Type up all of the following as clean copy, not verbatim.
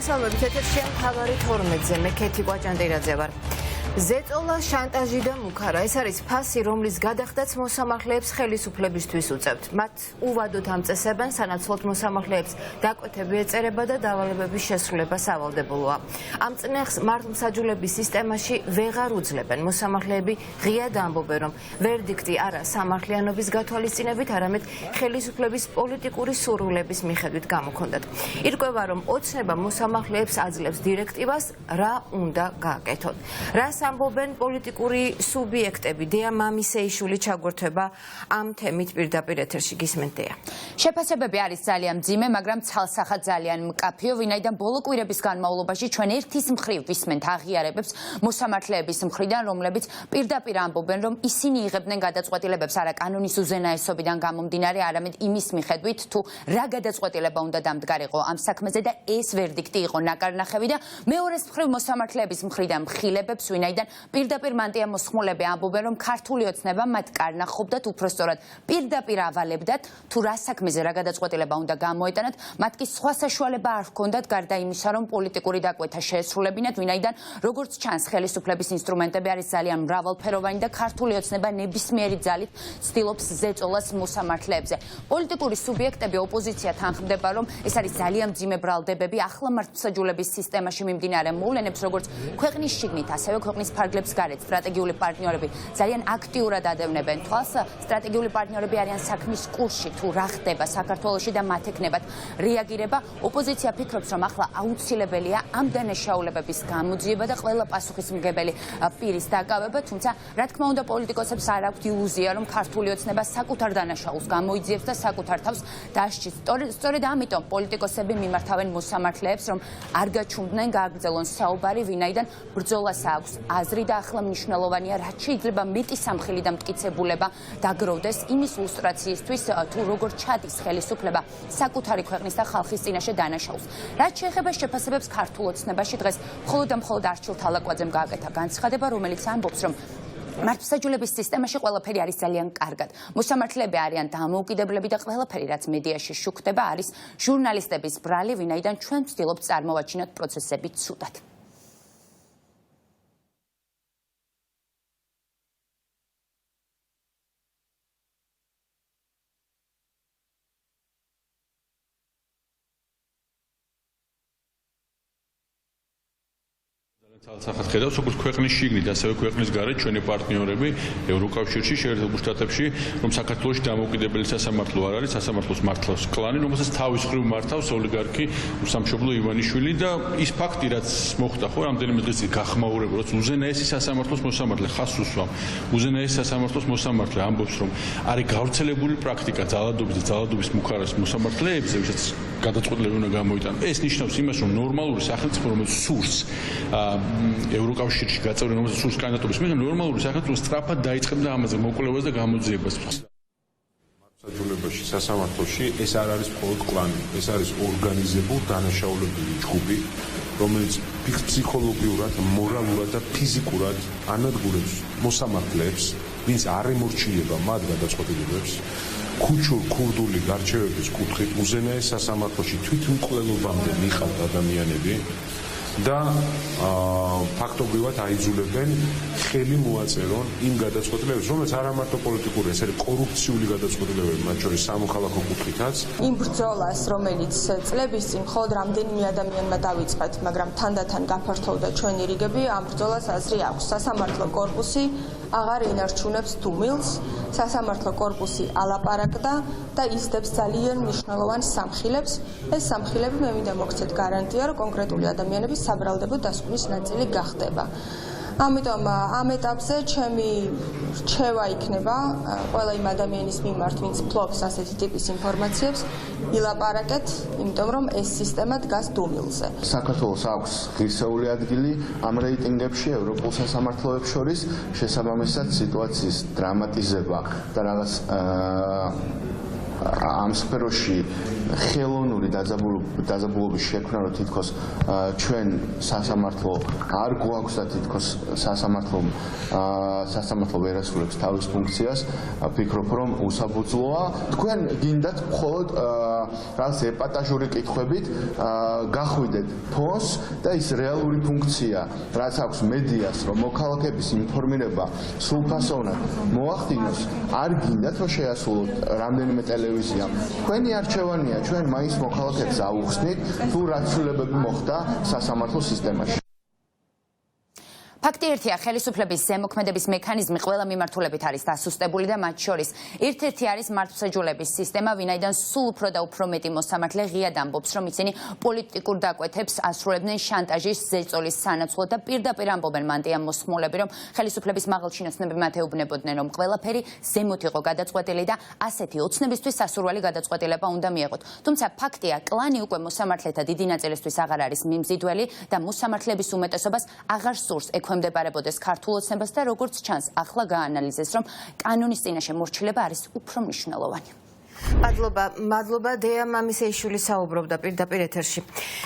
მოგესალმებით, ეთერშია მთავარი 12-ზე, მე ქეთი კვაჭანტირაძე ვარ. ზეწოლა, შანტაჟი და მუქარა. ეს არის ფასი, რომლის გადახდაც მოსამართლეებს ხელისუფლებისთვის უწევთ. მათ უვადოდ ამწესებენ, სანაცვლოდ მოსამართლეებს დაკვეთები ეწერება და დავალებების შესრულება სავალდებულოა. ამ წნეხს მართლმსაჯულების სისტემაში ვეღარ უძლებენ. მოსამართლეები ღიად ამბობენ, რომ ვერდიქტი არა სამართლიანობის გათვალისწინებით, არამედ ხელისუფლების პოლიტიკური სურვილების მიხედვით გამოქონდათ. ირკვევა, რომ ოცნება მოსამართლეებს აძლევს დირექტივას, რა უნდა გააკეთოთ. რას ამბობენ პოლიტიკური სუბიექტები. დეა მამისეიშვილი ჩაგვერთვება ამ თემით პირდაპირ ეთერში. გისმენთ დეა. შეფასებები არის ძალიან მძიმე, მაგრამ ცალსახად ძალიან მკაფიო, ვინაიდან ბოლო კვირების განმავლობაში ჩვენ ერთის მხრივ ვისმენთ აღიარებებს მოსამართლეების მხრიდან, რომლებიც პირდაპირ ამბობენ, რომ ისინი იღებდნენ გადაწყვეტილებებს არა კანონის უზენაესობიდან გამომდინარე, არამედ იმის მიხედვით, თუ რა გადაწყვეტილება უნდა დამდგარიყო ამ საქმეზე და ეს ვერდიქტი იყო ნაკარნახევი და მეორეს მხრივ მოსამართლეების მხრიდან მხილებებს, ვინაიდან პირდაპირ მანტია მოსხმულები ამბობენ, რომ ქართული ოცნება მათ კარნახობდათ, უпростоრად პირდაპირ ავალებდათ, თუ რა საქმეზე რა გადაწყვეტილება უნდა გამოეტანათ, მათ კი სხვა საშუალება არ ჰქონდათ გარდა იმისა, რომ პოლიტიკური დაკვეთა შეესრულებინათ, ვინაიდან როგორც ჩანს, ხელისუფლების ინსტრუმენტები არის ძალიან მრავალფეროვანი და ქართული ოცნება ნებისმიერი ძალით ცდილობს ზეწოლას მოსამართლეებზე. პოლიტიკური სუბიექტები ოპოზიცია თანხმდება, რომ ეს არის ძალიან მძიმე ბრალდებები, ახლა მართლმსაჯულების სისტემაში მიმდინარე მოვლენებს, როგორც ქვეყნის შიგნით, ასევე ქვეყნის ფარგლებს გარეთ სტრატეგიული პარტნიორები ძალიან აქტიურად ადევნებენ თვალს. სტრატეგიული პარტნიორები არიან საქმის კურსში, თუ რა ხდება საქართველოში და მათ ეკნებათ რეაგირება. ოპოზიცია ფიქრობს, რომ ახლა აუცილებელია ამ დანაშაულებების გამოძიება და ყველა პასუხისმგებელი პირის დაკავება, თუმცა რა თქმა უნდა პოლიტიკოსებს არ აქვთ ილუზია, რომ ქართული ოცნება საკუთარ დანაშაულს გამოიძიებს და საკუთარ თავს დასჭის. სწორედ ამიტომ პოლიტიკოსები მიმართავენ მოსამართლეებს, რომ არ გაჩუმდნენ, გააგრძელონ საუბარი, ვინაიდან ბრძოლას აქვს აზრი და ახლა მნიშვნელოვანია, რაც შეიძლება მეტი სამხილი და მტკიცებულება დაგროვდეს იმის ილუსტრაციისთვის, თუ როგორ ჩადის ხელისუფლება საკუთარი ქვეყნის და ხალხის წინაშე დანაშაულს. რაც შეეხება შეფასებებს ქართულ ოცნებაში, დღეს მხოლოდ და მხოლოდ არჩილ თალაკვაძემ გააკეთა განცხადება, რომელიც ამბობს, რომ მართლმსაჯულების სისტემაში ყველაფერი არის ძალიან კარგად. მოსამართლეები არიან დამოუკიდებლები და ყველაფერი, რაც მედიაში შუქდება, არის ჟურნალისტების ბრალი, ვინაიდან ჩვენ ვცდილობთ წარმოვაჩინოთ პროცესები ცუდად. ცალსახად ხედავს, როგორც ქვეყნის შიგნით, ასევე ქვეყნის გარეთ ჩვენი პარტნიორები ევროკავშირში, შეერთებულ შტატებში, რომ საქართველოში დამოუკიდებელი სასამართლო არ არის, სასამართლოს მართლობს კლანი, რომელსაც თავის მხრივ მართავს ოლიგარქი უსამშობლო ივანიშვილი და ის ფაქტი, რაც მოხდა ხო რამდენიმე დღის წინ გახმაურება, რომ უზენაესი სასამართლოს მოსამართლე ხაზს უსვამ. უზენაესი სასამართლოს მოსამართლე ამბობს, რომ არის გავრცელებული პრაქტიკა ძალადობის და ძალადობის მუქარას მოსამართლეებზე, ვისაც გადაწყვეტილება უნდა გამოიტანონ. ეს ნიშნავს იმას, რომ ნორმალური სახელმწიფო, რომელიც სურს ევროკავშირში გაწევრიანებას, რომელსაც სურს კანდიდატურის მიღება, ნორმალური სახელმწიფო სწრაფად დაიწყებდა ამაზე მოკვლევას და გამოძიებას. მართლმსაჯულებაში, სასამართლოში ეს არ არის მხოლოდ კლანი, ეს არის ორგანიზებული დანაშაულებული ჯგუფი, რომელიც ფსიქოლოგიურად, მორალურად და ფიზიკურად ანადგურებს მოსამართლეებს, ვინც არ ემორჩილება მათ გადაწყვეტილებებს. ქუჩურ ქურდული გარჩევების კუთხით უზენაეს სასამართლოში თვითმკვლელობამდე მიყავთ ადამიანები და ფაქტობრივად აიძულებენ ხელი მოაწერონ იმ გადაწყვეტილებებს, რომელიც არა მარტო პოლიტიკური, ეს არის კორუფციული გადაწყვეტილებები, მათ შორის სამოქალაქო კუთხითაც. იმ ბრძოლას, რომელიც წლების წინ მხოლოდ რამდენიმე ადამიანმა დავიწყეთ, მაგრამ თანდათან გაფართოვდა ჩვენი რიგები, ამ ბრძოლას აზრი აქვს. სასამართლო კორპუსი აღარ ინარჩუნებს დუმილს, სასამართლო კორპუსი ალაპარაკდა და იზდებს ძალიან მნიშვნელოვან სამხილებს. ეს სამხილები მე მინდა მოგცეთ გარანტია, რომ კონკრეტული ადამიანების საბრალდებო დასკვნის ნაწილი გახდება. ამიტომ ამ ეტაპზე ჩემი რჩევა იქნება ყველა იმ ადამიანის მიმართ, ვინც ფლობს ასეთი ტიპის ინფორმაციებს, ილაპარაკეთ, იმიტომ რომ ეს სისტემა დგას დუმილზე. საქართველოს აქვს ღირსეული ადგილი ამ რეიტინგებში ევროპულ სასამართლოებს შორის, შესაბამისად სიტუაციის დრამატიზება და რაღაც ამ სფეროში ხელოვნური დაძაბულობის შექმნა, რომ თითქოს ჩვენ სასამართლო არ გვაქვს და თითქოს სასამართლო ვერ ასრულებს თავის ფუნქციას, ვფიქრობ, რომ უსაფუძვლოა. თქვენ გინდათ მხოლოდ რაღაც ეპატაჟური კითხვებით გახვიდეთ ფონს და ის რეალური ფუნქცია, რაც აქვს მედიას, რომ მოქალაქეების ინფორმირება სრულფასოვნად მოახდინოს, არ გინდათ რომ შეასრულოთ რამდენიმე ტელევიზიამ. თქვენი არჩევანია, ჩვენ მაინც მოქალაქეებს აუხსნით, თუ რა ცვლილებები მოხდა სასამართლო სისტემაში. ფაქტი ერთია, ხელისუფლების ზემოქმედების მექანიზმი ყველა მიმართულებით არის დასუსტებული და მათ შორის ერთ-ერთი არის მართლმსაჯულების სისტემა, ვინაიდან სულ უფრო და უფრო მეტი მოსამართლე ღიად ამბობს, რომ ისინი პოლიტიკურ დაკვეთებს ასრულებდნენ შანტაჟის, ზეწოლის სანაცვლოდ და პირდაპირ ამბობენ მანდია მოსმულები, რომ ხელისუფლების მაღალჩინოსნები მათ ეუბნებოდნენ, რომ ყველაფერი ზემოთ იყო გადაწყვეტილი და ასეთი ოცნებისთვის სასურველი გადაწყვეტილება უნდა მიეღოთ. თუმცა ფაქტია, კლანი უკვე მოსამართლეთა დიდი ნაწილისთვის აღარ არის მიმზიდველი და მოსამართლეების უმეტესობას აღარ სურს ექვემდებარებოდეს ქართულ ოცნებას და როგორც ჩანს, ახლა გაანალიზეს, რომ კანონის წინაშე მორჩილება არის უფრო მნიშვნელოვანი. მადლობა დეა მამისეიშვილი საუბრობდა პირდაპირ ეთერში.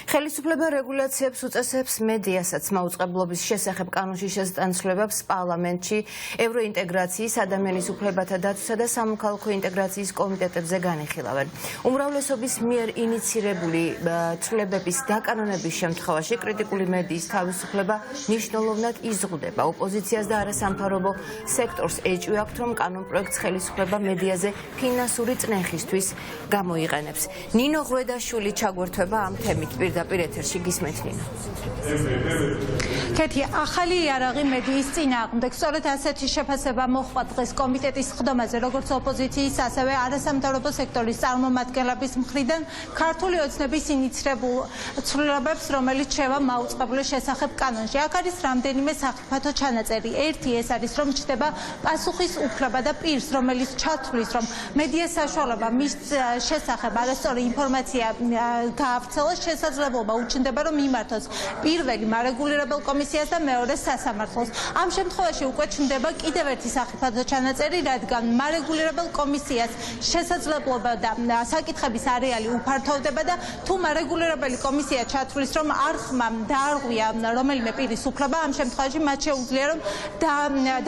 ხელისუფლება რეგულაციებს უწესებს მედიასაც მაუწყებლობის შესახებ კანონში შესწავლებას პარლამენტში ევროინტეგრაციის, ადამიანის უფლებათა დაცვისა და სამოქალაქო ინტეგრაციის კომიტეტებზე განიხილავენ. უმრავლესობის მიერ ინიცირებული ცვლილებების დაკანონების შემთხვევაში კრიტიკული მედიის თავისუფლება მნიშვნელოვნად იზღუდება. ოპოზიციას და არასამთავრობო სექტორს ეჭვი აქვთ, რომ კანონპროექტს ხელისუფლება მედიაზე ფინანსური წნეხისთვის გამოიყენებს. ნინო ღვედაშვილი ჩაგვერთვება ამ თემით პირდაპირ ეთერში. გისმენთ ნინო. კეთი, ახალი იარაღი მედიის წინააღმდეგ სწორედ ასეთი შეფასება მოხდა დღეს კომიტეტის ხდომაზე, როგორც ოპოზიციის, ასევე არასამთავრობო სექტორის წარმომადგენლების მხრიდან ქართული ოცნების ინიცირებულ ცვლილებებს, რომელიც შევა მაუწყებლის შესახებ კანონში. აქ არის რამდენიმე სახიფათო ჩანაწერი. ერთი ეს არის, რომ ჩდება პასუხის უფლება და პირს, რომელიც ჩათვლის, რომ მედიას საშუალება მის შესახებ არასწორი ინფორმაცია გაავრცელოს, შესაძლებლობა უჩნდება, რომ მიმართოს პირველი მარეგულირებელ კომისიას და მეორე სასამართლოს. ამ შემთხვევაში უკვე ჩნდება კიდევ ერთი სახიფათო ჩანაწერი, რადგან მარეგულირებელ კომისიას შესაძლებლობა და საკითხების არეალი უფართოვდება და თუ მარეგულირებელი კომისია ჩათვლის, რომ არხმა დაარღვია რომელიმე პირის უფლება, ამ შემთხვევაში მათ შეუძლია, რომ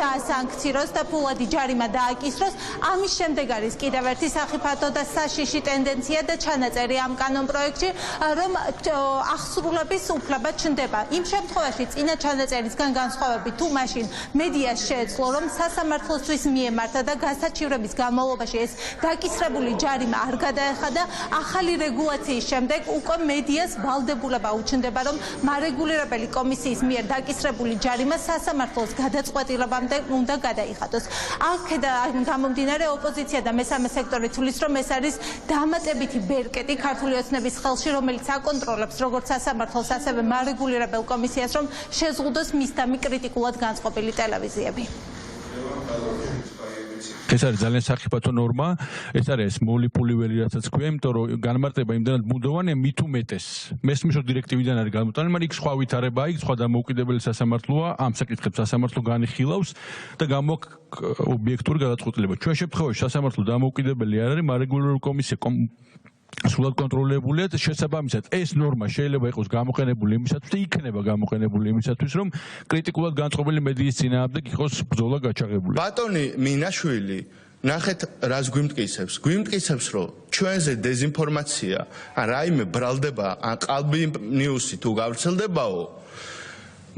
დაასანქციროს და ფულადი ჯარიმა დააკისროს. ამის შემდეგ არის კიდევ ერთი სახიფათო და საშიში ტენდენცია და ჩანაწერი ამ კანონპროექტში, რომ აღსრულების უფლება ჩნდება. იმ შემთხვევაში წინა ჩანაწერისგან განსხვავებით, თუ მაშინ მედიას შეეძლო, რომ სასამართლოსთვის მიემართა და გასაჩივრების განმავლობაში ეს დაკისრებული ჯარიმა არ გადაეხადა, ახალი რეგულაციის შემდეგ უკვე მედიას ვალდებულება უჩნდება, რომ მარეგულირებელი კომისიის მიერ დაკისრებული ჯარიმა სასამართლოს გადაწყვეტილებამდე უნდა გადაიხადოს. აქედან გამომდინარე ოპოზიცია და მესამე სექტორი თulis, რომ ეს არის დამატებითი ბერკეტი ქართული ოცნების ხელში, რომელიც აკონტროლებს როგორც სასამართლოს, ასევე მარეგულირებელ კომისიას, რომ შეზღუდოს მისდამი კრიტიკულად განწყობილი ტელევიზიები. ეს არის ძალიან სახიფათო ნორმა, ეს არის მოლიპული ველი, რასაც ქვია, იმიტომ რომ განმარტება იმდანაც ბუნდოვანია, მით უმეტეს. მესმის რომ დირექტივიდან არის გამოტანილი, მაგრამ იქ სხვა ვითარება აქვს, სხვა დამოუკიდებელი სასამართლოა, ამ საკითხებს სასამართლო განიხილავს და გამოაქვს ობიექტური გადაწყვეტილება. ჩვენ შემთხვევაში სასამართლო დამოუკიდებელი არ არის, მარეგულირებული კომისია სულად კონტროლებულია და შესაბამისად ეს ნორმა შეიძლება იყოს გამოყენებული იმისათვის და იქნება გამოყენებული იმისათვის, რომ კრიტიკულად განწყობილი მედიის წინააღმდეგ იყოს ბრძოლა გაჩაღებული. ბატონი მინაშვილი, ნახეთ რას გვიმტკიცებს. გვიმტკიცებს, რომ ჩვენზე დეზინფორმაცია, ან რაიმე ბრალდება, ან ყალბი ნიუსი თუ გავრცელდებაო,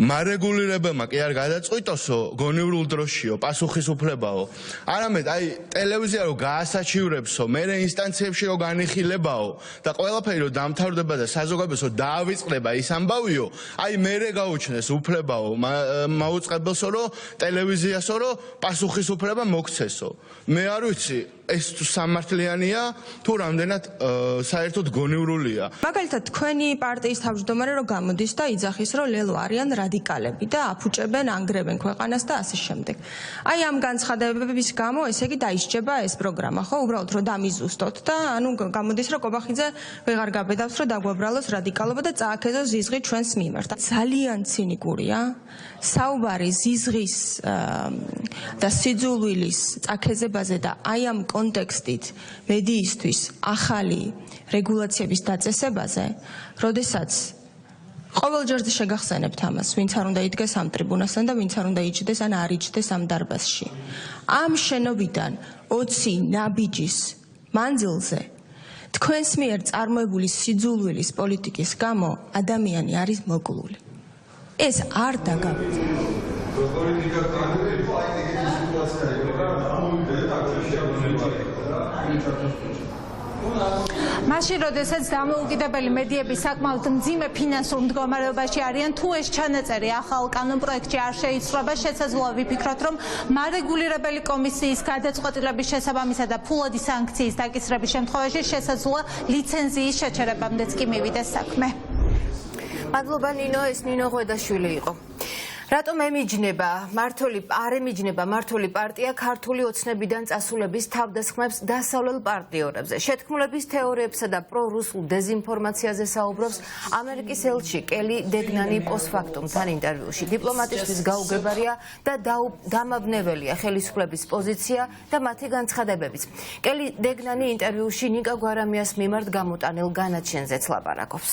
მარეგულირებელმა კი არ გადაწყვიტოსო გონივრულ დროშიო პასუხისუფლებაო, არამედ აი ტელევიზია რო გაასაჩივრებსო, მერე ინსტანციებში რო განიხილებაო და ყველაფერი რო დამთავრდება და საზოგადოებასო დაავიწყდება ის ამბავიო, აი მერე გაუჩნდეს უფლებაო მაუწყებელსო რო ტელევიზიასო რო პასუხისუფლება მოქცესო. მე არ ვიცი ეს თუ სამართლიანია თუ რამდენად საერთოდ გონივრულია. მაგალითად თქვენი პარტიის თავმჯდომარე რო გამოდის და იძახის, რომ ლელო არიან რადიკალები და აფუჭებენ, ანგრევენ ქვეყანას და ასე შემდეგ. აი ამ განცხადებების გამო ესე იგი დაისჯება ეს პროგრამა, ხო? უბრალოდ რომ დამიზუსტოთ და ანუ გამოდის, რომ კობახიძე ვეღარ გაბედავს, რომ დაგვაბრალოს რადიკალობა და წააქეზოს ზიზღი ჩვენს მიმართ. ძალიან ცინიკურია საუბარი ზიზღის და სიძულვილის წაქეზებაზე და აი ამ კონტექსტით მედიისთვის ახალი რეგულაციების დაწესებაზე, როდესაც ყოველჯერ შეგახსენებთ ამას, ვინც არ უნდა იდგეს ამ ტრიბუნასთან და ვინც არ უნდა იჯდეს ან არ იჯდეს ამ დარბაზში. ამ შენობიდან 20 ნაბიჯის მანძილზე თქვენს მიერ წარმოებული სიძულვილის პოლიტიკის გამო ადამიანი არის მოკლული. ეს არ დაგავიწყდა. მაშინ, როდესაც დამოუკიდებელი მედიები საკმაოდ მძიმე ფინანსურ მდგომარეობაში არიან, თუ ეს ჩანაწერი ახალ კანონპროექტში არ შეიცვლება, შესაძლოა ვიფიქროთ, რომ მარეგულირებელი კომისიის გადაწყვეტილების შესაბამისად და ფულადი სანქციის დაკისრების შემთხვევაში შესაძლოა ლიცენზიის შეჩერებამდეც კი მივიდეს საქმე. მადლობა ნინო, ეს ნინო ღვედაშვილი იყო. რატომ არ ემიჯნება მართული პარტია ქართული ოცნებიდან წასულების თავდასხმებს დასავლელ პარტნიორებზე? შეთქმულების თეორიებსა და პრორუსულ დეზინფორმაციაზე საუბრობს ამერიკის ელჩი კელი დეგნანი პოსტფაქტუმთან ინტერვიუში. დიპლომატისთვის გაუგებარია და დამაბნეველია ხელისუფლების პოზიცია და მათი განცხადებებიც. კელი დეგნანი ინტერვიუში ნიკა გვარამიას მიმართ გამოტანილ განაჩენზეც ლაპარაკობს.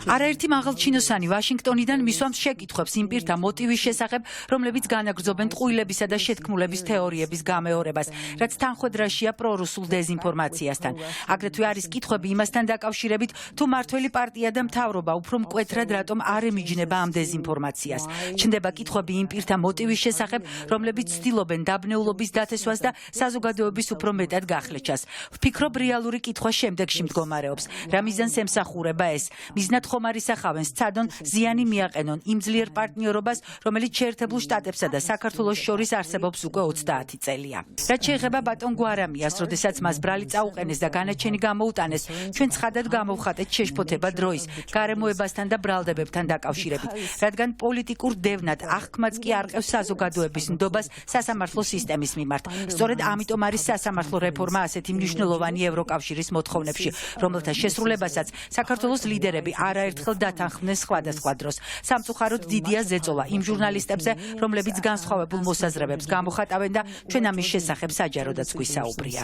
არაერთი მაღალჩინოსანი ვაშინგტონიდან მისვამს შეკითხვებს იმ პირთა მოტივის შესახებ, რომლებიც განაგრძობენ ტყუილებისა და შეთქმულების თეორიების გამეორებას, რაც თანხვედრაშია პრორუსულ დეზინფორმაციასთან. აგრეთვე არის კითხვები იმასთან დაკავშირებით, თუ მართველი პარტია და მთავრობა უფრო მკვეთრად რატომ არ ემიჯნება ამ დეზინფორმაციას. ჩნდება კითხვები იმ პირთა მოტივის შესახებ, რომლებიც ცდილობენ დაბნეულობის დათესვას და საზოგადოების უფრო მეტად გახლეჩას. ვფიქრობ, რეალური კითხვა შემდეგში მდგომარეობს. რა მიზანს ემსახურება ეს? მიზნად ხომ არ ისახავენ სცადონ ზიანი მიაყენონ იმ ძლიერ პარტნიორობას, რომელიც შეერთებულ შტატებსა და საქართველოს შორის არსებობს უკვე 30 წელია. რაც შეეხება ბატონ გვარამიას, როდესაც მას ბრალი წაუყენეს და განაჩენი გამოუტანეს, ჩვენ ცხადად გამოვხატეთ შეშფოთება დროის, გარემოებასთან და ბრალდებებთან დაკავშირებით, რადგან პოლიტიკურ დევნად აღქმაც კი არყევს საზოგადოების ნდობას სასამართლო სისტემის მიმართ. სწორედ ამიტომ არის სასამართლო რეფორმა ასეთი მნიშვნელოვანი ევროკავშირის მოთხოვნებში, რომელთა შესრულებასაც საქართველოს ლიდერები არაერთხელ დათანხმდნენ სხვადასხვა დროს. სამწუხაროდ დიდია ზეწოლა იმ ჟურნალისტებზე, რომლებიც განსხვავებულ მოსაზრებებს გამოხატავენ და ჩვენ ამის შესახებ საჯაროდაც გვისაუბრია.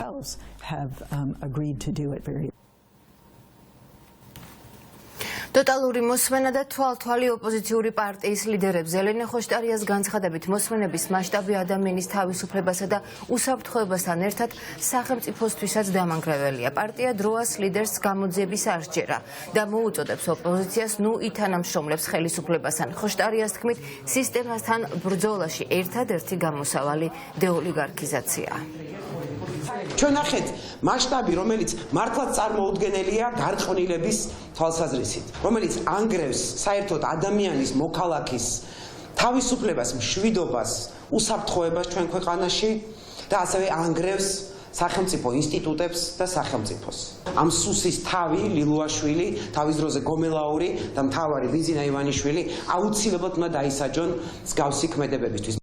ტოტალური მოსმენა და თვალთვალი ოპოზიციური პარტიის ლიდერებს. ელენე ხოშტარიას განცხადებით, მოსმენების მასშტაბი ადამიანის თავისუფლებასა და უსაფრთხოებასთან ერთად სახელმწიფოსთვისაც დამანგრეველია. პარტია დროას ლიდერს გამოძიების არ სჯერა და მოუწოდებს ოპოზიციას ითანამშრომლებს ხელისუფლებასთან. ხოშტარიას თქმით, სისტემასთან ბრძოლაში ერთადერთი გამოსავალი დეოლიგარქიზაციაა. ჩვენ ნახეთ მასშტაბი, რომელიც მართლაც წარმოუდგენელია გარყვნილების თვალსაზრისით, რომელიც ანგრევს საერთოდ ადამიანის მოქალაქის თავისუფლებას, მშვიდობას, უსაფრთხოებას ჩვენ ქვეყანაში და ასევე ანგრევს სახელმწიფო ინსტიტუტებს და სახელმწიფოს. ამ სუსის თავი ლილუაშვილი, თავის დროზე გომელაური და მთავარი ბიზინა ივანიშვილი აუცილებლად უნდა დაისაჯონ მსგავსი ქმედებებისთვის.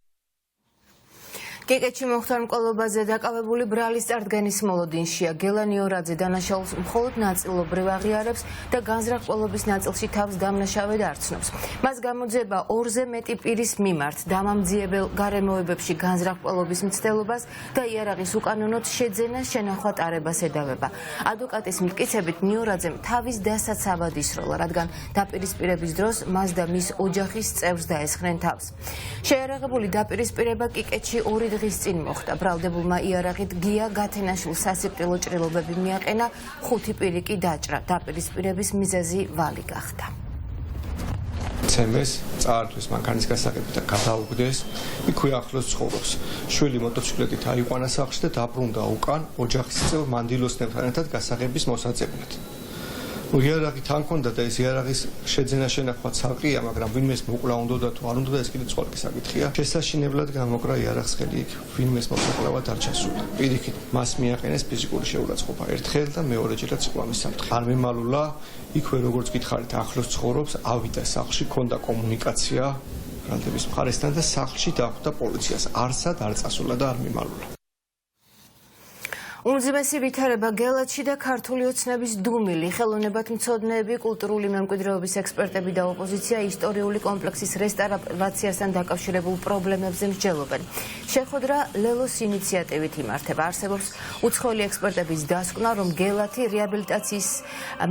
კიკეთში მოხდარ მკვლობაზე დაკავებული ბრალის წარდგენის მოლოდინშია. გელანი ორაძე დანაშაულს მხოლოდ ნაწილობრივ აღიარებს და განზრახ-ყოლობის ნაწილში თავს დამნაშავედ არცნობს. მას გამოძიება 2-ზე მეტი პირის მიმართ დამამძიებელ გარემოებებში განზრახ-ყოლობის მცდელობას და იარაღის უკანონოდ შეძენა შენახვა ტარებას ედავება. ადვოკატის მტკიცებით ნიორაძემ თავის დასაცავად ისროლა, რადგან დაპირისპირების დროს მას და მის ოჯახის წევრს დაესხნენ თავს. შეიარაღებული დაპირისპირება კიკეთში 2 დღის წინ მოხდა. ბრალდებულმა იარაღით გია გათენაშვილ სასიკვდილო ჭრილობები მიაყენა, 5 პირი კი დაჭრა. დაპირისპირების მიზეზი ვალი გახდა. ცემეს წაართვეს მანქანის გასაღებით და გადაუგდეს. იქვე ახლოს ცხოვრობს. შვილი მოტოციკლეტით აიყვანა სახლში და დაბრუნდა უკან ოჯახის წევრ მანდილოსნებთან ერთად გასაღების მოსაძებნად. იარაღი თან ჰქონდა და ეს იარაღის შეძენა შენახვა ცალკეა, მაგრამ ვინმეს მოკლა უნდა თუ არ უნდა ეს კიდე ცვალკე საკითხია. შესაშინებლად გამოკრა იარაღს ხელი იქ, ვინმეს მოსაკლავად არ ჩასულა. პირიქით მას მიაყენეს ფიზიკური შეურაცხყოფა ერთხელ და მეორეჯერაც იყო ამის სამთხე. არ მემალულა, იქვე როგორც გითხარით ახლოს ცხოვრობს, ავიდა სახლში, ჰქონდა კომუნიკაცია ბრალდების მხარესთან და სახლში დახვდა პოლიციას. არსად არ წასულა და არ მემალულა. უმძიმესი ვითარება გელათში და ქართული ოცნების დუმილი, ხელოვნებათმცოდნეები, კულტურული მემკვიდრეობის ექსპერტები და ოპოზიცია ისტორიული კომპლექსის რესტავრაციასთან დაკავშირებულ პრობლემებზე მსჯელობენ. შეხვედრა ლელოს ინიციატივით იმართება. არსებობს უცხოელი ექსპერტების დასკვნა, რომ გელათი რეაბილიტაციის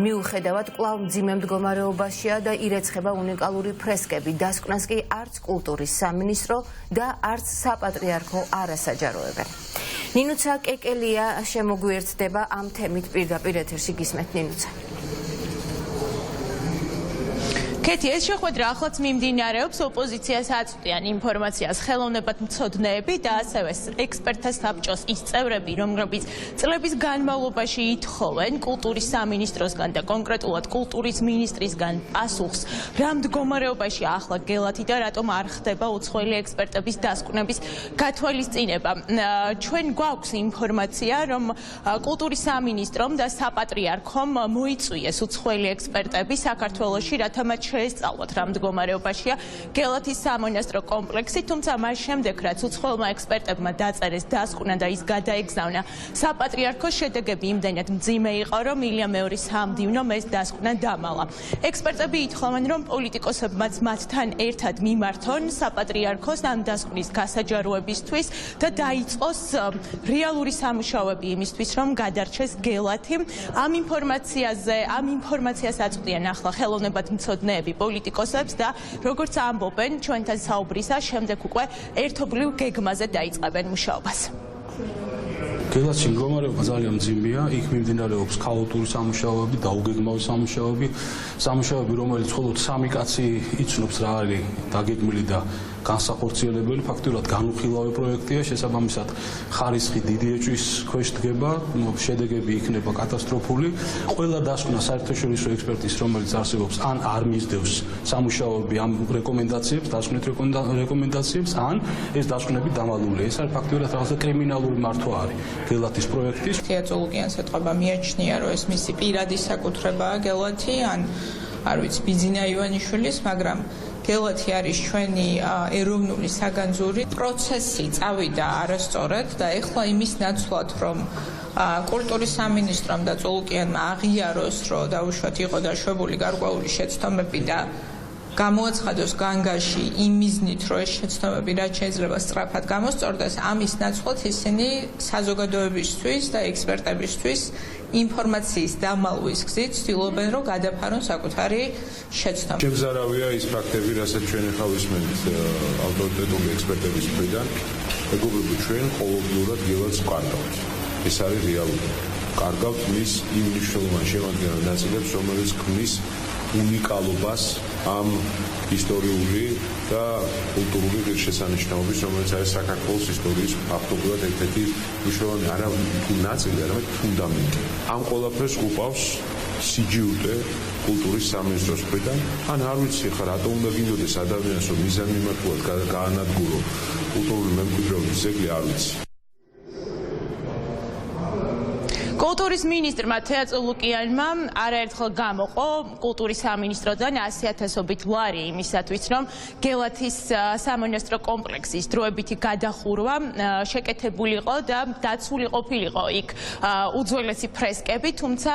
მიუხედავად კვლავ მძიმე მდგომარეობაშია და ირეცხება უნიკალური ფრესკები. დასკვნას კი არც კულტურის სამინისტრო და არც საპატრიარქო არ ასაჯაროებენ. ნინუცა კეკელია შემოგვიერთდება ამ თემით პირდაპირ ეთერში გისმენთ ნინუცა. კეთი, ეს შეხვედრა ახლაც მიმდინარეობს, ოპოზიციას აწვდიან ინფორმაციას ხელოვნებათმცოდნეები და ასევე ექსპერტთა საბჭოს ის წევრები, რომლებიც წლების განმავლობაში ითხოვენ კულტურის სამინისტროსგან და კონკრეტულად კულტურის მინისტრისგან პასუხს, რა მდგომარეობაში ახლა გელათი და რატომ არ ხდება უცხოელი ექსპერტების დასკვნების გათვალისწინება. ჩვენ გვაქვს ინფორმაცია, რომ კულტურის სამინისტრომ და საპატრიარქომ მოიწვიეს უცხოელი ექსპერტები საქართველოში, რათა მათ შეესწავლოთ რა მდგომარეობაშია გელათის სამონასტრო კომპლექსი, თუმცა მას შემდეგ რაც უცხოელმა ექსპერტებმა დაწერეს დასკვნა და ის გადაეგზავნა საპატრიარქოს, შედეგები იმდენად მძიმე იყო, რომ ილია მეორის სამდივნომ ეს დასკვნა დამალა. ექსპერტები ითხოვენ, რომ პოლიტიკოსებმაც მათთან ერთად მიმართონ საპატრიარქოს ამ დასკვნის გასაჯაროებისთვის და დაიწყოს რეალური სამუშაოები იმისთვის, რომ გადარჩეს გელათი. ამ ინფორმაციას აწვდიან ახლა ხელოვნებათმცოდნეები პოლიტიკოსებს და როგორც ამბობენ ჩვენთან საუბრისას, შემდეგ უკვე ერთობლივ გეგმაზე დაიწყებენ მუშაობას. გელათში მდგომარეობა ძალიან მძიმეა, იქ მიმდინარეობს ქაოტური სამუშაოები, დაუგეგმავი სამუშაოები, რომელიც მხოლოდ სამი კაცი იცნობს რა არის დაგეგმილი და განსახორციელებელი, ფაქტობრივად განუხილავი პროექტია, შესაბამისად ხარისხი დიდი ეჭვის ქვეშ დგება, შედეგები იქნება კატასტროფული. ყველა დასკვნა საერთაშორისო ექსპერტის, რომელიც არსებობს, ან არ მისდევს სამუშაოები ამ რეკომენდაციებს, დასკვნით რეკომენდაციებს, ან ეს დასკვნები დამალულია. ეს არის ფაქტობრივად რაღაცა კრიმინალური მართვა არის გელათის პროექტის. თეატროლოგიანს ეთყობა მიაჩნია, რომ ეს მისი პირადი საკუთრებაა გელათი, ან არ ვიცი, ბიძინა ივანიშვილის, მაგრამ გელათი არის ჩვენი ეროვნული საგანძური. პროცესი წავიდა არასწორად და ეხლა იმის ნაცვლად, რომ კულტურის სამინისტრომ და წოლუკიანმა აღიაროს, რომ დაუშვათ იყო დაშვებული გარკვეული შეცდომები და გამოაცხადოს განგაში იმ მიზნით, რომ ეს შეცდომები რაც შეიძლება სწრაფად გამოსწორდეს, ამის ნაცვლად ისინი საზოგადოებისთვის და ექსპერტებისთვის ინფორმაციის დამალვის გზით ცდილობენ, რომ გადაფარონ საკუთარი შეცდომა. შეგზარავია ის ფაქტები, რასაც ჩვენ ახლა ვისმენთ ავტორიტეტული ექსპერტების მხრიდან, მეგობრებო, ჩვენ ყოველდღიურად გელათს ვკარგავთ. ეს არის რეალური. ვკარგავთ მის იმ მნიშვნელოვან შემადგენელ ნაწილებს, რომელიც ქმნის უნიკალობას ამ ისტორიული და კულტურული ღირსშესანიშნაობის, რომელიც არის საქართველოს ისტორიის ფაქტობრივად ერთ-ერთი მნიშვნელოვანი არა თუ ნაწილი, არამედ ფუნდამენტი. ამ ყველაფერს უყავს სიჯიუტე კულტურის სამინისტროს მხრიდან, ან არ ვიცი ხა რატომ უნდა გინდოდეს ადამიანს, რომ მიზანმიმართულად გაანადგურო კულტურული მემკვიდრეობის ძეგლი, არ ვიცი. კულტურის მინისტრმა თეატროლოგიანმა არაერთხელ გამოყო კულტურის სამინისტროდან 100,000-ობით ლარი იმისათვის, რომ გელათის სამონასტრო კომპლექსის დროებითი გადახურვა შეკეთებულიყო და დაცული ყოფილიყო იქ უძველესი ფრესკები, თუმცა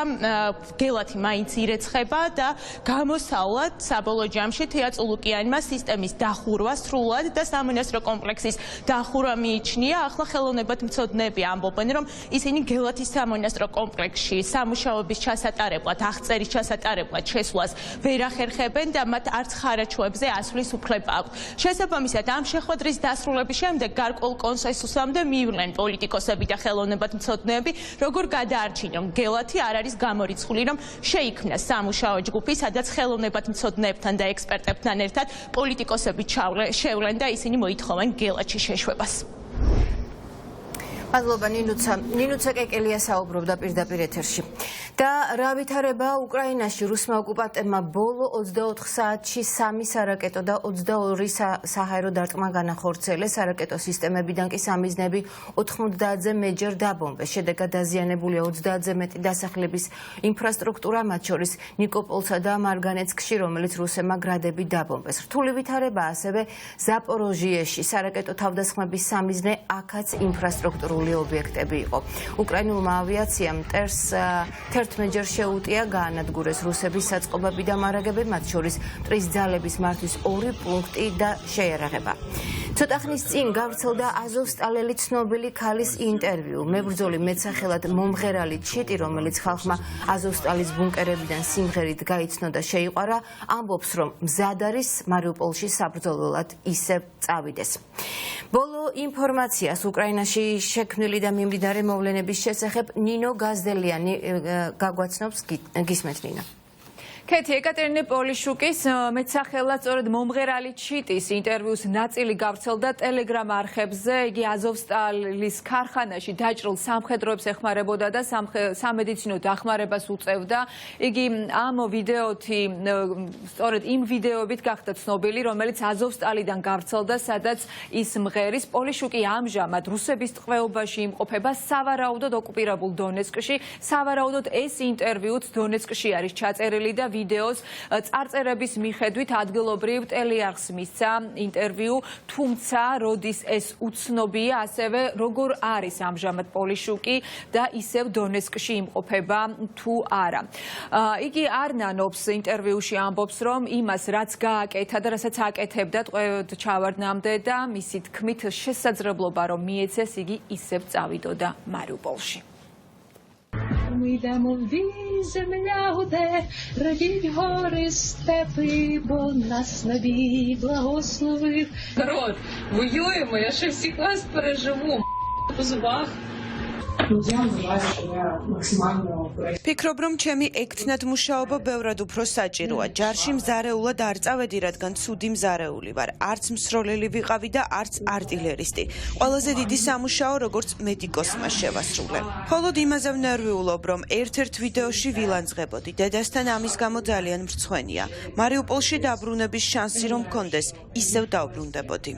გელათი მაინც ირეცხება და გამოსავლად საბოლოო ჯამში თეატროლოგიანმა სისტემის დახურვა სრულად და სამონასტრო კომპლექსის დახურვა მიიჩნია. ახლა ხელოვნებათმცოდნეები ამბობენ, რომ ისინი გელათის სამონასტრო კომპლექსში სამუშაოების ჩასატარებლად, აღწერის ჩასატარებლად შესვლას ვერ ახერხებენ და მათ არც ხარაჩვებზე ასვლის უფლება აქვთ. შესაბამისად, ამ შეხვედრის დასრულების შემდეგ გარკვეულ კონსენსუსამდე მივლენ პოლიტიკოსები და ხელოვნებათმცოდნეები, როგორ გადაარჩინონ გელათი. არ არის გამორიცხული, რომ შეიქმნა სამუშაო ჯგუფი, სადაც ხელოვნებათმცოდნეებთან და ექსპერტებთან ერთად პოლიტიკოსები შევლენ და ისინი მოითხოვენ გელათში შეშვებას. მადლობა ნინუცა კეკელია საუბრობდა პირდაპირ ეთერში. და რა ვითარება უკრაინაში რუსმა ოკუპანტებმა ბოლო 24 საათში 3 სარაკეტო და 22 საჰაერო დარტყმა განახორციელეს. სარაკეტო სისტემებიდან კი სამიზნები 90-ზე მეჯერ დაბომბეს. შედეგად დაზიანებულია 30-ზე მეტი დასახლების ინფრასტრუქტურა, მათ შორის ნიკოპოლსა და მარგანეცკში, რომელიც რუსებმა გრადები დაბომბეს. რთული ვითარება ასევე ზაპოროჟიეში. სარაკეტო თავდასხმების სამიზნე აქაც ინფრასტრუქტურული დაკავებული ობიექტები იყო. უკრაინულმა ავიაციამ მტერს 11-ჯერ შეუტია გაანადგურეს რუსების საწყობები და მარაგები, მათ შორის მტრის ძალების მართვის 2 პუნქტი და შეიარაღება. ცოტა ხნის წინ გავრცელდა აზოვსტალელი ცნობილი ქალის ინტერვიუ. მებრძოლი მეტსახელად მომღერალი ჩიტი, რომელიც ხალხმა აზოვსტალის ბუნკერებიდან სიმღერით გაიცნო და შეიყვარა, ამბობს, რომ მზად არის მარიუპოლში საბრძოლველად ისევ წავიდეს. ბოლო ინფორმაციას უკრაინაში შექმნილი და მიმდინარე მოვლენების შესახებ ნინო გაზდელიანი გაგვაცნობს. გისმენთ ნინო. კეთი ეკატერინე პოლიშუკის მეტსახელად სწორედ მომღერალი ჩიტის ინტერვიუს ნაწილი გავრცელდა ტელეგრამ არხებზე. იგი აზოვსტალის ქარხანაში დაჭრილ სამხედროებს ეხმარებოდა და სამედიცინო დახმარებას უწევდა. იგი ამ ვიდეოთი სწორედ იმ ვიდეოებით გახდა ცნობილი, რომელიც აზოვსტალიდან გავრცელდა, სადაც ის მღერის. პოლიშუკი ამჟამად რუსების ტყვეობაში იმყოფება სავარაუდოდ ოკუპირებულ დონეცკში. სავარაუდოდ ეს ინტერვიუც დონეცკში არის ჩაწერილი და ვიდეოს წარწერების მიხედვით ადგილობრივ ტელეარხს მისცა ინტერვიუ, თუმცა როდის ეს უცნობია, ასევე როგორ არის ამჟამად პოლიშუკი და ისევ დონეცკში იმყოფება თუ არა. იგი არ ნანობს ინტერვიუში, ამბობს, რომ იმას რაც გააკეთა და რასაც აკეთებდა ტყვედ ჩავარდნამდე და მისი თქმით შესაძლებლობა რომ მიეცეს, იგი ისევ წავიდოდა მარიუპოლში. Ми йдемо в бій, земля гуде, радіть гори, степи, бо нас на бій благословив. Народ, воюємо, я ще всіх вас переживу, по зубах. ფიქრობ, რომ ჩემი ექთნად მუშაობა ბევრად უფრო საჭიროა. ჯარში მზარეულად არ წავედი, რადგან ცუდი მზარეული ვარ. არც მსროლელი ვიყავი და არც არტილერისტი. ყველაზე დიდი სამუშაო როგორც მედიკოსმა შევასრულე. მხოლოდ იმაზე ვნერვიულობ, რომ ერთ-ერთ ვიდეოში ვილანძღებოდი. დედასთან ამის გამო ძალიან მრცხვენია. მარიუპოლში დაბრუნების შანსი რომ მქონდეს, ისევ დავბრუნდებოდი.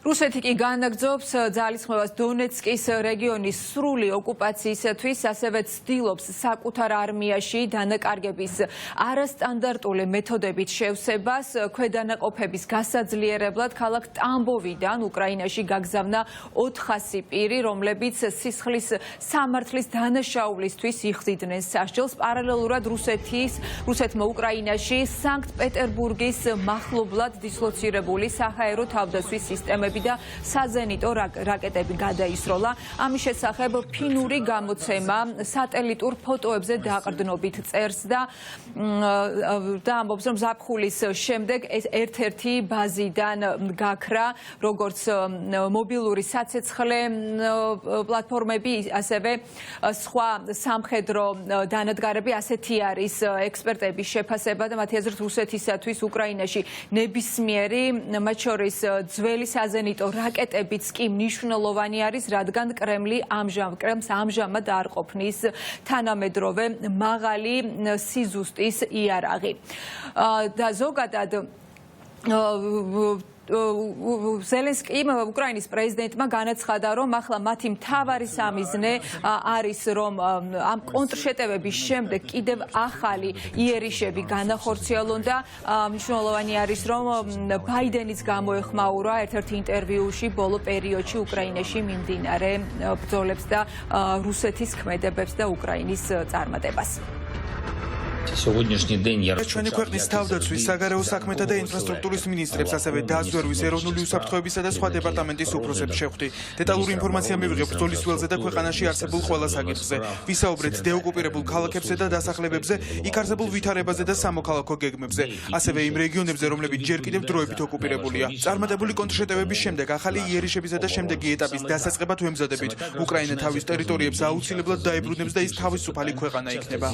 რუსეთი კი განაგრძობს ძალისხმევას დონეცკის რეგიონის სრული ოკუპაციისათვის, ასევე ცდილობს საკუთარ არმიაში დანაკარგების არასტანდარტული მეთოდებით შევსებას. ქვედანაყოფების გასაძლიერებლად ქალაქ ტამბოვიდან უკრაინაში გაგზავნა 400 პირი, რომლებიც სისხლის სამართლის დანაშაულისთვის იხდიდნენ სასჯელს. პარალელურად რუსეთმა უკრაინაში სანქტ-პეტერბურგის მახლობლად დისლოცირებული საჰაერო თავდაცვის სისტემები და საზენიტო რაკეტები გადაისროლა. ამის შესახებ ფინური გამოცემა სატელიტურ ფოტოებზე დაყრდნობით წერს და ამბობს, რომ ზაფხულის შემდეგ ეს ერთ-ერთი ბაზიდან გაქრა, როგორც მობილური საცეცხლე პლატფორმები, ასევე სხვა სამხედრო დანადგარები. ასეთი არის ექსპერტების შეფასება და მათი აზრით რუსეთისათვის უკრაინაში ნებისმიერი, მათ შორის ძველი საზენიტო რაკეტებიც კი მნიშვნელოვანი არის, რადგან კრემლს ამჟამად არ ყოფნის თანამედროვე მაღალი სიზუსტის იარაღი. და ზოგადად ზელენსკიმ უკრაინის პრეზიდენტმა განაცხადა, რომ ახლა მათი მთავარი სამიზნე არის, რომ ამ კონტრშეტევების შემდეგ კიდევ ახალი იერიშები განახორციელონ და მნიშვნელოვანი არის, რომ ბაიდენიც გამოეხმაურა ერთ-ერთ ინტერვიუში ბოლო პერიოდში უკრაინაში მიმდინარე ბრძოლებს და რუსეთის ქმედებებს და უკრაინის წარმატებას. ჩვენი ქვეყნის თავდაცვის, საგარეო საქმეთა და ინფრასტრუქტურის მინისტრებს, ასევე დაზვერვის, ეროვნული უსაფრთხოებისა და სხვა დეპარტამენტის უფროსებს შევხვდი. დეტალური ინფორმაცია მივიღე ბრძოლის ველზე და ქვეყანაში არსებულ ყველა საკითხზე. ვისაუბრეთ დეოკუპირებულ ქალაქებზე და დასახლებებზე, იქ არსებულ ვითარებაზე და სამოქალაქო გეგმებზე, ასევე იმ რეგიონებზე, რომლებიც ჯერ კიდევ დროებით ოკუპირებულია. წარმატებული კონტრშეტევების შემდეგ ახალი იერიშებისა და შემდეგი ეტაპის დასაწყებად ვემზადებით. უკრაინა თავის ტერიტორიებს აუცილებლად დაებრუნებს და ის თავისუფალი ქვეყანა იქნება.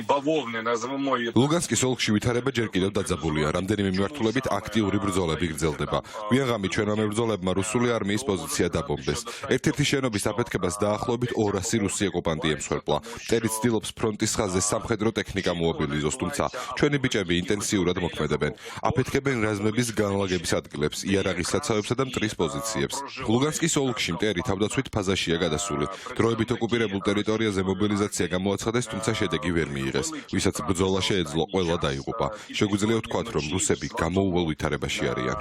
ლუგანსკის ოლქში ვითარება ჯერ კიდევ დაძაბულია. რამდენიმე მიმართულებით აქტიური ბრძოლები გრძელდება. ვიღამით ჩვენმა მებრძოლებმა რუსული არმიის პოზიცია დაბომბეს. ერთ-ერთი შენობის აფეთქებას დაახლოებით 200 რუსი ოკუპანტი ემსხვერპლა. მტერი ცდილობს ფრონტის ხაზზე სამხედრო ტექნიკა მოაბილიზოს, თუმცა ჩვენი ბიჭები ინტენსიურად მოქმედებენ. აფეთქებენ რაზმების განლაგების ადგილებს, იარაღის საცავებსა და მტრის პოზიციებს. ლუგანსკის ოლქში მტერი თავდაცვით ფაზაშია გადასული. დროებით ოკუპირებულ ტერიტორიაზე მობილიზაცია გამოაცხადეს, თუმცა შედეგი ვერ მიიღეს. ვისაც ბრძოლა შეეძლო, ყველა დაიღუპა. შეგვიძლია ვთქვათ, რომ რუსები გამოუვალ ვითარებაში არიან.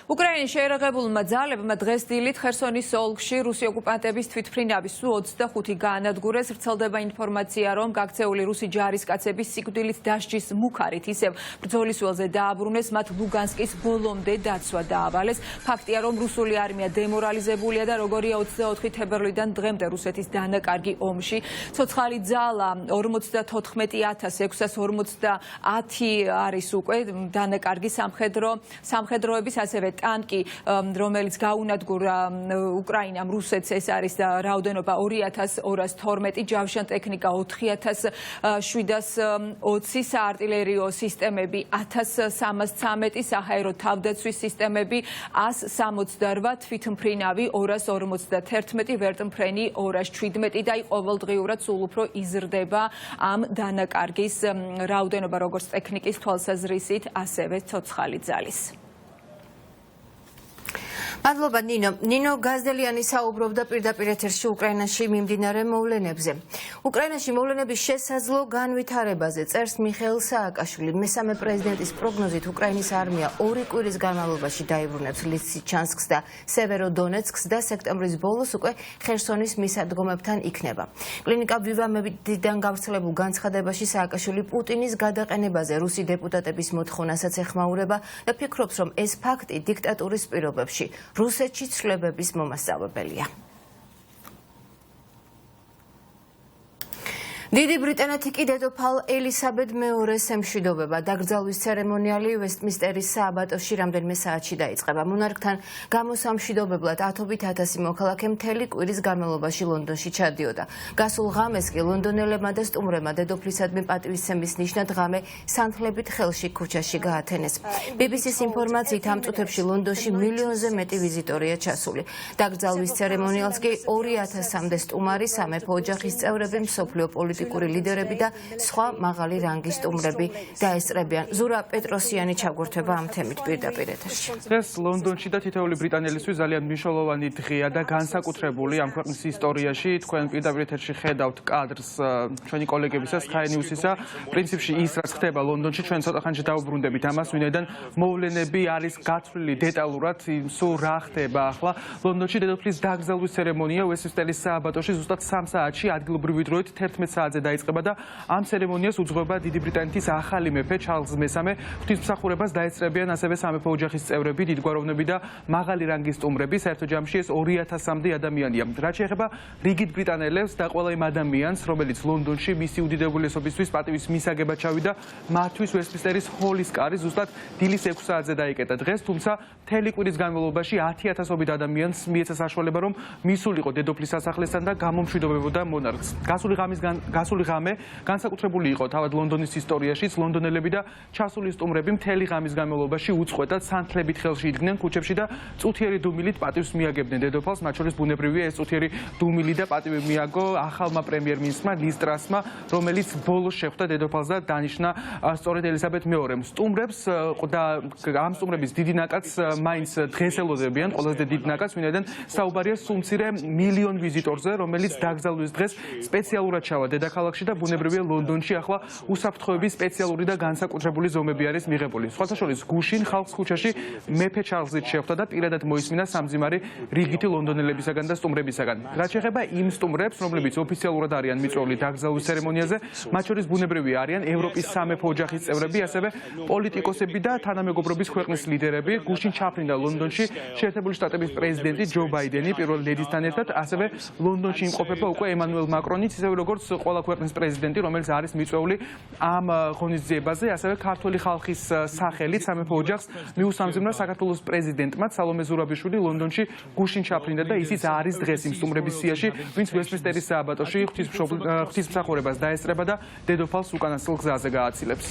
უკრაინის შეერაღებულმა ძალებმა დღეს დილით ხერსონის ოლქში რუსი ოკუპანტების თვითმფრინავის სულ 25 გაანადგურეს. ვრცელდება ინფორმაცია, რომ გაქცეული რუსი ჯარისკაცების სიკვდილით დასჯის მუქარით ისევ ბრძოლის ველზე დააბრუნეს, მათ ლუგანსკის ბოლომდე დაცვა დაავალეს. ფაქტია, რომ რუსული არმია დემორალიზებულია და როგორია 24 თებერვლიდან დღემდე რუსეთის დანაკარგი ომში. ცოცხალი ძალა 45650 არის უკვე დანაკარგი სამხედროების, ასევე ტანკი, რომელიც გაუნადგურა უკრაინამ რუსეთს, ეს არის რაოდენობა 2212, ჯავშან ტექნიკა 4720, საარტილერიო სისტემები 1313, საჰაერო თავდაცვის სისტემები 168, თვითმფრინავი 251, ვერტმფრენი 217 და ყოველდღიურად სულ უფრო იზრდება ამ დანაკარგის რაოდენობა, როგორც ტექნიკის თვალსაზრისით, ასევე ცოცხალი ძალის. მადლობა ნინო გაზდელიანი საუბრობდა პირდაპირ ეთერში უკრაინაში მიმდინარე მოვლენებზე. უკრაინაში მოვლენების შესაძლო განვითარებაზე წერს მიხეილ სააკაშვილი. მესამე პრეზიდენტის პროგნოზით უკრაინის არმია 2 კვირის განმავლობაში დაიბრუნებს ლისიჩანსკს და სევეროდონეცკს და სექტემბრის ბოლოს უკვე ხერსონის მისადგომებთან იქნება. კლინიკა ვივამებიდან გავრცელებულ განცხადებაში სააკაშვილი პუტინის გადაყენებაზე რუსი დეპუტატების მოთხოვნასაც ეხმაურება და ფიქრობს, რომ ეს ფაქტი დიქტატურის პირობებში რუსეთში ცვლილებების მომასწავებელია. დიდი ბრიტანეთი კი დედოფალ ელისაბედ მეორეს ემშვიდობება. დაკრძალვის ცერემონიალი ვესტმინსტერის სააბატოში რამდენიმე საათში დაიწყება. მონარქთან გამოსამშვიდობებლად ათობით ათასი მოქალაქე მთელი კვირის განმავლობაში ლონდონში ჩადიოდა. გასულ ღამეს კი ლონდონელებმა და სტუმრებმა დედოფლისადმი პატივისცემის ნიშნად ღამე სანთლებით ხელში ქუჩაში გაათენეს. BBC-ს ინფორმაციით ამ წუთებში ლონდონში მილიონზე მეტი ვიზიტორია ჩასული. დაკრძალვის ცერემონიალს კი 2000-მდე სტუმარი, სამეფო ოჯახის წევრები, მსოფლიო პოლიტიკური ლიდერები და სხვა მაღალი რანგის სტუმრები დაესწრებიან. ზურა პეტროსიანი ჩაგვერთვება ამ თემით პირდაპირ ეთერში. დღეს ლონდონში და თითოეული ბრიტანელისთვის ძალიან მნიშვნელოვანი დღეა და განსაკუთრებული ამ ქვეყნის ისტორიაში. თქვენ პირდაპირ ეთერში ხედავთ კადრს ჩვენი კოლეგებისა Sky News-ისა. პრინციპში ის რაც ხდება ლონდონში, ჩვენ ცოტა ხანში დავუბრუნდებით ამას, ვინაიდან მოვლენები არის გათვლილი დეტალურად, სულ რა ხდება ახლა. ლონდონში დედოფლის დაკრძალვის ცერემონია ვესტმინსტერის სააბატოში ზუსტად 3 საათში ადგილობრივი დროით 11 საათზე დაიწყება და ამ ცერემონიას უძღვება დიდი ბრიტანეთის ახალი მეფე ჩარლზ მესამე. ღვთისმსახურებას დაესწრებიან ასევე სამეფო ოჯახის წევრები, დიდგვაროვნები და მაღალი რანგის სტუმრები. საერთო ჯამში ეს 2000-მდე ადამიანია. რაც შეეხება რიგით ბრიტანელებს და ყველა იმ ადამიანს, რომელიც ლონდონში მისი უდიდებულესობისთვის პატივის მისაგებად ჩავიდა, მათთვის ვესტმინსტერის ჰოლის კარი ზუსტად დილის 6 საათზე დაიკეტა დღეს, თუმცა მთელი კვირის განმავლობაში 10,000-ობით ადამიანს მიეცა საშუალება, რომ მისულიყო დედოფლის სასახლესთან და გამომშვიდობებოდა მონარქს. გასული ღამე განსაკუთრებული იყო თავად ლონდონის ისტორიაშიც. ლონდონელები და ჩასული სტუმრები მთელი ღამის განმავლობაში უწყვეტად სანთლებით ხელში იდგნენ ქუჩებში და წუთიერი დუმილით პატივს მიაგებდნენ დედოფალს. მათ შორის ბუნებრივია ეს წუთიერი დუმილი და პატივი მიაგო ახალმა პრემიერ-მინისტრმა ლის ტრასმა, რომელიც ბოლოს შეხვდა დედოფალს და დანიშნა სწორედ ელისაბედ მეორემ. სტუმრებს და ამ სტუმრების დიდი ნაკადს მაინც დღეს ელოდებიან, ყველაზე დიდი ნაკადს, ვინაიდან საუბარია სულ მცირე მილიონ ვიზიტორზე, რომელიც დაკრძალვის დღეს სპეციალურად ჩავა დედაქალაქში და ბუნებრივია ლონდონში ახლა უსაფრთხოების სპეციალური და განსაკუთრებული ზომები არის მიღებული. სხვათა შორის გუშინ ხალხს ქუჩაში მეფე ჩარლზით შეხვდა და პირადად მოისმინა სამძიმარი რიგითი ლონდონელებისაგან და სტუმრებისაგან. რაც შეეხება იმ სტუმრებს, რომლებიც ოფიციალურად არიან მიწვეული დაკრძალვის ცერემონიაზე, მათ შორის ბუნებრივია არიან ევროპის სამეფო ოჯახის წევრები, ასევე პოლიტიკოსები და თანამეგობრობის ქვეყნის ლიდერები. გუშინ ჩაფრინდა ლონდონში შეერთებული შტატების პრეზიდენტი ჯო ბაიდენი პირველ ლედისთან ერთად, ასევე ლონდონში იმყოფება უკვე ემანუელ მაკრონიც, ისევე როგორც ყველა ქვეყნის პრეზიდენტი, რომელიც არის მიწვეული ამ ღონისძიებაზე, ასევე ქართული ხალხის სახელით სამეფო ოჯახს მიუსამძიმნა საქართველოს პრეზიდენტმა სალომე ზურაბიშვილი ლონდონში გუშინ ჩაფრინდა და ისიც არის დღეს იმ სტუმრების სიაში, ვინც ვესტმინსტერის სააბატოში ღვთისმსახურებას დაესწრება და დედოფალს უკანასკნელ გზაზე გააცილებს.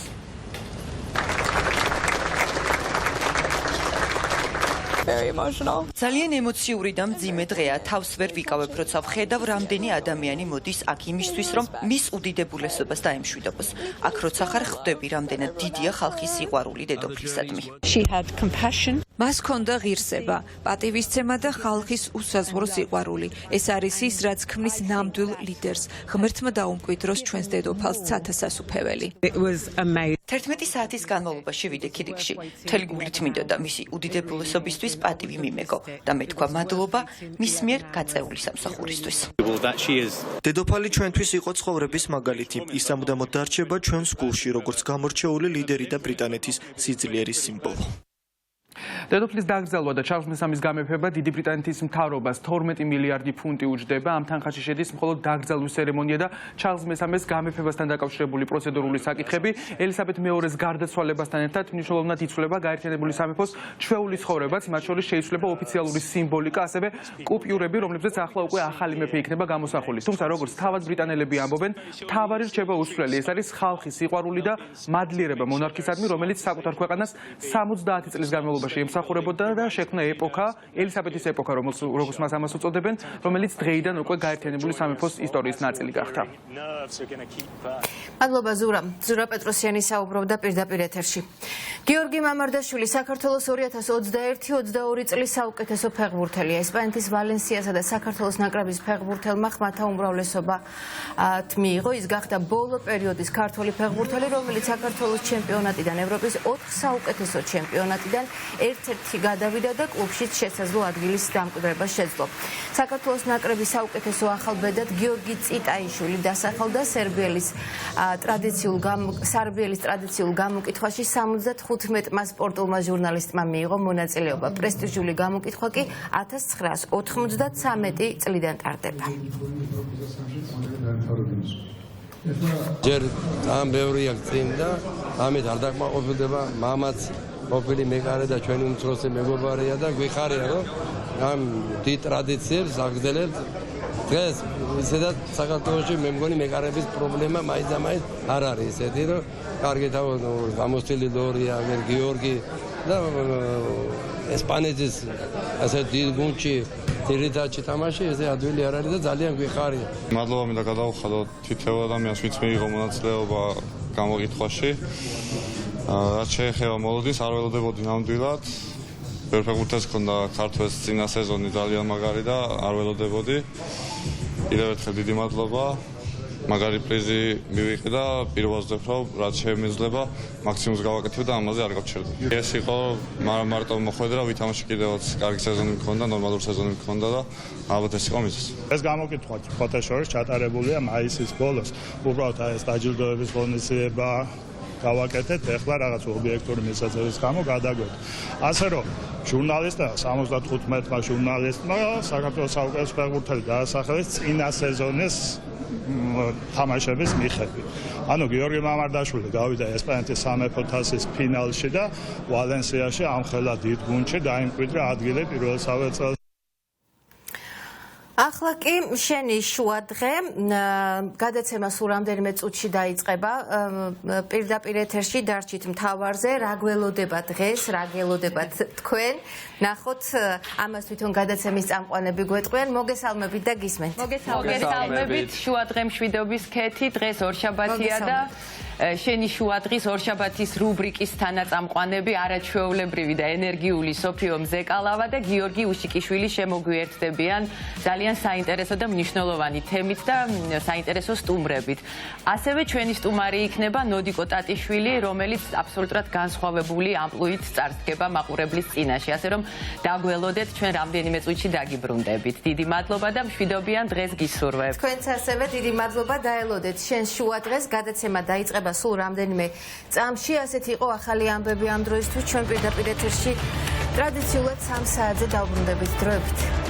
ძალიან ემოციური და მძიმე დღეა. თავს ვერ ვიკავებ, როცა ვხედავ, რამდენი ადამიანი მოდის აქ იმისთვის, რომ მის უდიდებულესობას დაემშვიდობოს. აქ როცა ხარ, ხვდები, რამდენად დიდია ხალხის სიყვარული დედოფლისადმი. მას ჰქონდა ღირსება, პატივისცემა და ხალხის უსაზღვრო სიყვარული. ეს არის ის, რაც ქმნის ნამდვილ ლიდერს. ღმერთმა დაუმკვიდროს ჩვენს დედოფალს ცათა სასუფეველი. 11 საათის განმავლობაში ვიდე ქიდიქში. მთელი გულით მინდოდა მისი უდიდებულესობისთვის პატივი მიმეგო და მეთქვა მადლობა მის მიერ გაწეული სამსახურისთვის. დედოფალი ჩვენთვის იყო ცხოვრების მაგალითი. ის ამუდამოდ დარჩება ჩვენს გულში, როგორც გამორჩეული ლიდერი და ბრიტანეთის სიძლიერის სიმბოლო. დედოფლის დაკრძალვა და ჩარლზ მესამის გამეფება დიდი ბრიტანეთის მთავრობას 12 მილიარდი ფუნტი უჯდება. ამ თანხაში შედის მხოლოდ დაკრძალვის ცერემონია და ჩარლზ მესამეს გამეფებასთან დაკავშირებული პროცედურული საკითხები. ელისაბედ მეორეს გარდაცვალებასთან ერთად მნიშვნელოვნად იცვლება გაერთიანებული სამეფოს ჩვეული ცხოვრებაც, მათ შორის შეიცვლება ოფიციალური სიმბოლიკა, ასევე კუპიურები, რომლებზეც ახლა უკვე ახალი მეფე იქნება გამოსახული. თუმცა როგორც თავად ბრიტანელები ამბობენ, მთავარი რჩება უსვლელი. ეს არის ხალხის სიყვარული და მადლიერება მონარქისადმი, რომელიც საკუთარ ქვეყანას 70 წლის განმავლობაში ემსახურებოდა და შექმნა ეპოქა, ელისაბეთის ეპოქა, როგორც მას ამას უწოდებენ, რომელიც დღეიდან უკვე გაერთიანებული სამეფოს ისტორიის ნაწილი გახდა. მადლობა ზურა. ზურა პეტროსიანი საუბრობდა პირდაპირ ეთერში. გიორგი მამარდაშვილი საქართველოს 2021-22 წლის საუკეთესო ფეხბურთელია. ესპანეთის ვალენსიასა და საქართველოს ნაკრების ფეხბურთელმა ხმათა უმრავლესობა მიიღო. ის გახდა ბოლო პერიოდის ქართველი ფეხბურთელი, რომელიც საქართველოს ჩემპიონატიდან, ევროპის 4 საუკეთესო ჩემპიონატიდან ერთ-ერთი გადავიდა და კლუბშიც შესაძლო ადგილის დამკვიდრება შეძლო. საქართველოს ნაკრების საუკეთესო ახალბედად გიორგი წიტაიშვილი დასახელდა სერბიელის ტრადიციულ გამოკითხვაში 75-მა სპორტულმა ჟურნალისტმა მიიღო მონაწილეობა. პრესტიჟული გამოკითხვა კი 1993 წლიდან ტარდება. ჯერ ამ ბევრი აქცია და ამით არ დაკმაყოფილდება მამაც ყოფილი მეკარე და ჩვენი უმცროსი მეგობარია და გვიხარია რომ ამ დიდ ტრადიციებს აგრძელებთ. დღეს ისედაც საქართველოში მე მგონი მეკარების პრობლემა მაინც არ არის ესეთი რომ კარგი გამოსტილი ლორია გიორგი და ესპანეთის ასე დიდ გუნდში ძირითადში თამაში ესე ადვილი არ არის და ძალიან გვიხარია. მადლობა მინდა გადავუხადო თითოეულ ადამიანს ვინც მიიღო მონაწილეობა გამოკითხვაში. რაც შეეხება მოლოდინს, არ ველოდებოდი ნამდვილად. ბევრ ფეხბურთელს ჰქონდა ქართველს წინა სეზონი ძალიან მაგარი და არ ველოდებოდი. კიდევ ერთხელ დიდი მადლობა. მაგარი პრიზი მივიღე და პირობაზე ვფრთხო, რაც შემეძლება მაქსიმუმს გავაკეთებ და ამაზე არ გავჩერდები. ეს იყო მარტო მოხვედრა, ვითამაში კიდევაც კარგი სეზონი მქონდა, ნორმალური სეზონი მქონდა და ალბათ ეს იყო მიზეზი. ეს გამოკითხვა ფოთა შორის ჩატარებულია მაისის ბოლოს. უბრალოდ ეს დაჯილდოების ღონისძიება გავაკეთეთ, ეხლა რაღაც ობიექტური მისაწევის გამო გადაგვეთ. ასე რომ ჟურნალისტმა 75-მა ჟურნალისტმა საქართველოს საუკეთესო ფეხბურთელი დაასახელეს წინა სეზონის თამაშების მიხედვით. ანუ გიორგი მამარდაშვილი გავიდა ესპანეთის სამეფო თასის ფინალში და ვალენსიაში ამხელა დიდ გუნდში დაიმკვიდრა ადგილი პირველსავე წელს. ახლა კი შენი შუადღე გადაცემა სულ რამდენიმე წუთში დაიწყება პირდაპირ ეთერში დარჩით მთავარზე რა გველოდება დღეს რა გელოდებათ თქვენ ნახოთ ამას თვითონ გადაცემის წამყვანები გვეტყვიან მოგესალმებით და გისმენთ მოგესალმებით შუადღე მშვიდობის ქეთი დღეს ორშაბათია და შენი შუადღის ორშაბათის რუბრიკის თანაწამყვანები არაჩვეულებრივი და ენერგიული სოფიო მზეკალავა და გიორგი უშიკიშვილი შემოგვიერთდებიან ძალიან საინტერესო და მნიშვნელოვანი თემით და საინტერესო სტუმრებით. ასევე ჩვენი სტუმარი იქნება ნოდიკო ტატიშვილი, რომელიც აბსოლუტურად განსხვავებული ამპლუით წარსდგება მაყურებლის წინაშე. ასე რომ დაგველოდეთ ჩვენ რამდენიმე წუთში დაგიბრუნდებით. დიდი მადლობა და მშვიდობიან დღეს გისურვებთ. თქვენც ასევე დიდი მადლობა დაელოდეთ შენ შუადღეს გადაცემა დაიწყება სულ რამდენიმე წამში ასეთი იყო ახალი ამბები ამ დროისთვის ჩვენ პირდაპირ ეთერში ტრადიციულად 3 საათზე დავბრუნდებით დროებით